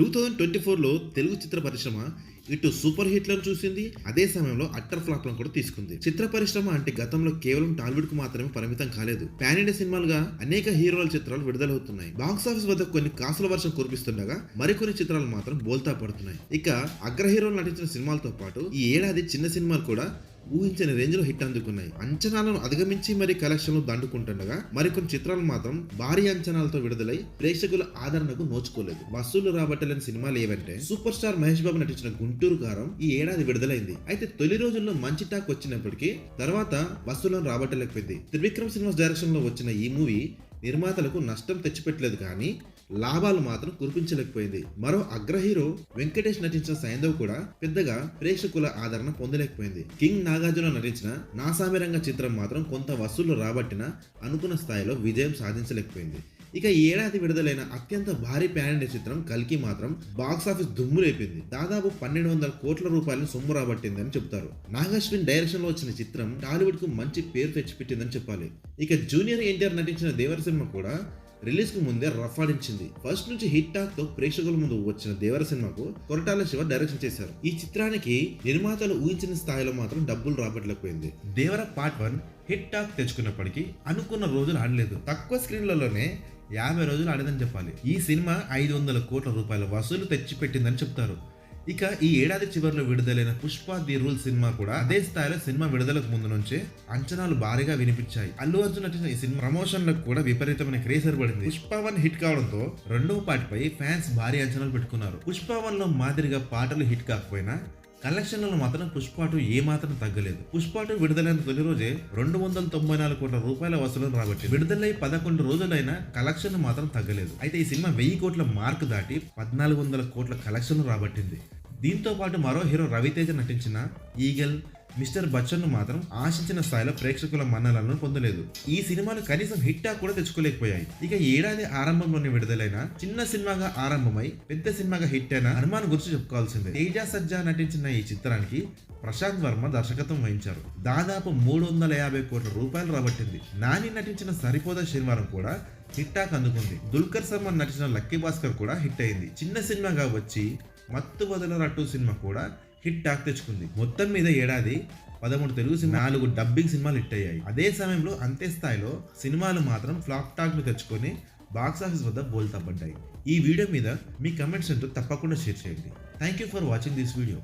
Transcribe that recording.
2024లో తెలుగు చిత్ర పరిశ్రమ ఇటు సూపర్ హిట్లను చూసింది, అదే సమయంలో అట్టర్ ఫ్లాప్లను కూడా తీసుకుంది. చిత్ర పరిశ్రమ అంటే గతంలో కేవలం టాలీవుడ్ కు మాత్రమే పరిమితం కాలేదు. పాన్ ఇండియా సినిమాలుగా అనేక హీరోల చిత్రాలు విడుదలవుతున్నాయి. బాక్స్ ఆఫీస్ వద్ద కొన్ని కాసుల వర్షం కురిపిస్తుండగా మరికొన్ని చిత్రాలు మాత్రం బోల్తా పడుతున్నాయి. ఇక అగ్ర హీరోలు నటించిన సినిమాలతో పాటు ఈ ఏడాది చిన్న సినిమాలు కూడా ఊహించని రేంజ్ లో హిట్ అందుకున్నాయి. అంచనాలను అధిగమించి మరి కలెక్షన్లు దండుకుంటుండగా మరికొన్ని చిత్రాలు మాత్రం భారీ అంచనాలతో విడుదలై ప్రేక్షకుల ఆదరణకు నోచుకోలేదు. వసూలు రాబట్టలేని సినిమాలు ఏవంటే సూపర్ స్టార్ మహేష్ బాబు నటించిన గుంటూరు కారం ఈ ఏడాది విడుదలైంది. అయితే తొలి రోజుల్లో మంచి టాక్ వచ్చినప్పటికీ తర్వాత వసూలను రాబట్టలేకపోయింది. త్రివిక్రమ్ సినిమాస్ డైరెక్షన్ లో వచ్చిన ఈ మూవీ నిర్మాతలకు నష్టం తెచ్చిపెట్టలేదు, కానీ లాభాలు మాత్రం కురిపించలేకపోయింది. మరో అగ్ర హీరో వెంకటేష్ నటించిన సైంధవ్ కూడా పెద్దగా ప్రేక్షకుల ఆదరణ పొందలేకపోయింది. కింగ్ నాగార్జున నటించిన నాసామిరంగ చిత్రం మాత్రం కొంత వసూళ్లు రాబట్టిన అనుకున్న స్థాయిలో విజయం సాధించలేకపోయింది. ఇక ఈ ఏడాది విడుదలైన అత్యంత భారీ పాన్ ఇండియా చిత్రం కల్కి మాత్రం బాక్స్ ఆఫీస్ దుమ్ము లేపింది. దాదాపు 1200 కోట్ల రూపాయలను సొమ్ము రాబట్టిందని చెబుతారు. నాగశ్విన్ డైరెక్షన్ లో వచ్చిన చిత్రం టాలీవుడ్ కు మంచి పేరు తెచ్చిపెట్టిందని చెప్పాలి. ఇక జూనియర్ ఎన్టీఆర్ నటించిన దేవర సినిమా కూడా రిలీజ్ కు ముందే రఫాడించింది. ఫస్ట్ నుంచి హిట్ టాక్ తో ప్రేక్షకుల ముందు వచ్చిన దేవర సినిమాకు కొరటాల శివ డైరెక్షన్ చేశారు. ఈ చిత్రానికి నిర్మాతలు ఊహించిన స్థాయిలో మాత్రం డబ్బులు రాబట్టలేకపోయింది. దేవర పార్ట్ 1 హిట్ టాక్ తెచ్చుకున్నప్పటికీ అనుకున్న రోజులు ఆడలేదు. తక్కువ స్క్రీన్లలోనే 50 రోజులు ఆడేదని చెప్పాలి. ఈ సినిమా 500 కోట్ల రూపాయల వసూలు తెచ్చిపెట్టిందని చెప్తారు. ఇక ఈ ఏడాది చివరిలో విడుదలైన పుష్ప ది రూల్ సినిమా కూడా అదే స్థాయిలో సినిమా విడుదలకు ముందు నుంచే అంచనాలు భారీగా వినిపించాయి. అల్లు అర్జున్ నటించిన ఈ సినిమా ప్రమోషన్లకు కూడా విపరీతమైన క్రేజ్ ఏర్పడింది. పుష్ప 1 హిట్ కావడంతో రెండవ పార్ట్ పై ఫ్యాన్స్ భారీ అంచనాలు పెట్టుకున్నారు. పుష్ప 1 లో మాదిరిగా పాటలు హిట్ కాకపోయినా కలెక్షన్లలో మాత్రం పుష్ప 2 ఏ మాత్రం తగ్గలేదు. పుష్ప 2 విడుదలైన తొలి రోజే 294 కోట్ల రూపాయల వసూలను రాబట్టి విడుదలై 11 రోజులైన కలెక్షన్ మాత్రం తగ్గలేదు. అయితే ఈ సినిమా 1000 కోట్ల మార్క్ దాటి 1400 కోట్ల కలెక్షన్ రాబట్టింది. దీంతో పాటు మరో హీరో రవితేజ నటించిన ఈగల్, మిస్టర్ బచ్చన్ ను మాత్రం ఆశించిన స్థాయిలో ప్రేక్షకుల మన్ననలను పొందలేదు. ఈ సినిమాలు కనీసం హిట్ టాక్ కూడా తెచ్చుకోలేకపోయాయి. ఇక ఏడాది ఆరంభంలోనే విడుదలైన చిన్న సినిమాగా ఆరంభమై పెద్ద సినిమాగా హిట్ అయిన హనుమాన్ గురించి చెప్పుకోవాల్సిందే. తేజ సజ్జా నటించిన ఈ చిత్రానికి ప్రశాంత్ వర్మ దర్శకత్వం వహించారు. దాదాపు 350 కోట్ల రూపాయలు రాబట్టింది. నాని నటించిన సరిపోదా శనివారం కూడా హిట్ టాక్ అందుకుంది. దుల్కర్ సల్మాన్ నటించిన లక్కీ భాస్కర్ కూడా హిట్ అయింది. చిన్న సినిమాగా వచ్చి మత్తు వదలరట్టు సినిమా కూడా హిట్ టాక్ తెచ్చుకుంది. మొత్తం మీద ఏడాది 13 తెలుగు సినిమా, 4 డబ్బింగ్ సినిమాలు హిట్ అయ్యాయి. అదే సమయంలో అంతే స్థాయిలో సినిమాలు మాత్రం ఫ్లాప్ టాక్ ను తెచ్చుకొని బాక్స్ ఆఫీస్ వద్ద బోల్తా పడ్డాయి. ఈ వీడియో మీద మీ కమెంట్స్ అంటూ తప్పకుండా షేర్ చేయండి. Thank you for watching this video.